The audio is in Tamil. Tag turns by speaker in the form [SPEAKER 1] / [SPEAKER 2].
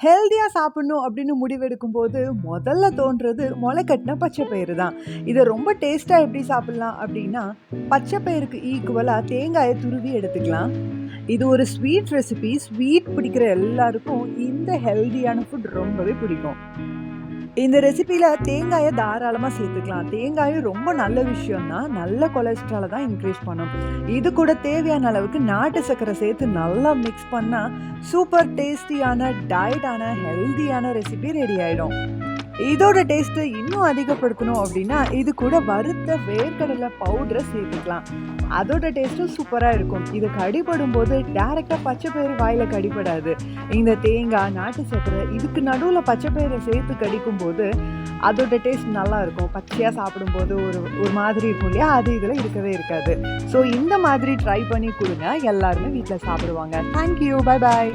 [SPEAKER 1] ஹெல்தியா சாப்பிடணும் அப்படின்னு முடிவெடுக்கும்போது, முதல்ல தோன்றது மொளக்கட்டின பச்சை பயிறு தான். இத ரொம்ப டேஸ்ட்டா எப்படி சாப்பிடலாம் அப்படின்னா, பச்சை பயிருக்கு ஈக்குவலா தேங்காய துருவி எடுத்துக்கலாம். இது ஒரு ஸ்வீட் ரெசிபி. ஸ்வீட் பிடிக்கிற எல்லாருக்கும் இந்த ஹெல்தியான ஃபுட் ரொம்பவே பிடிக்கும். இந்த ரெசிபில தேங்காய தாராளமா சேர்த்துக்கலாம். தேங்காயும் ரொம்ப நல்ல விஷயம் தான். நல்ல கொலஸ்ட்ரால தான் இன்க்ரீஸ் பண்ணும். இது கூட தேவையான அளவுக்கு நாட்டு சர்க்கரை சேர்த்து நல்லா மிக்ஸ் பண்ணா, சூப்பர் டேஸ்டியான, டயட்டான, ஹெல்தியான ரெசிபி ரெடி ஆயிடும். இதோட டேஸ்ட்டை இன்னும் அதிகப்படுத்தணும் அப்படின்னா, இது கூட வறுத்த வேர்க்கடலை பவுடரை சேர்த்துக்கலாம். அதோட டேஸ்ட்டும் சூப்பரா இருக்கும். இது கடிபடும்போது டைரக்ட்டா பச்சை பயிறு வாயில கடிபடாது. இந்த தேங்காய், நாட்டு சர்க்கரை இதுக்கு நடுவுல பச்சை பயிரை சேர்த்து கடிக்கும்போது, அதோட டேஸ்ட் நல்லா இருக்கும். பச்சையா சாப்பிடும்போது ஒரு ஒரு மாதிரி இருக்கும் இல்லையா? அது இதுல இருக்கவே இருக்காது. ஸோ இந்த மாதிரி ட்ரை பண்ணி குடுங்க. எல்லாருமே வீட்ல சாப்பிடுவாங்க. Thank you. Bye bye.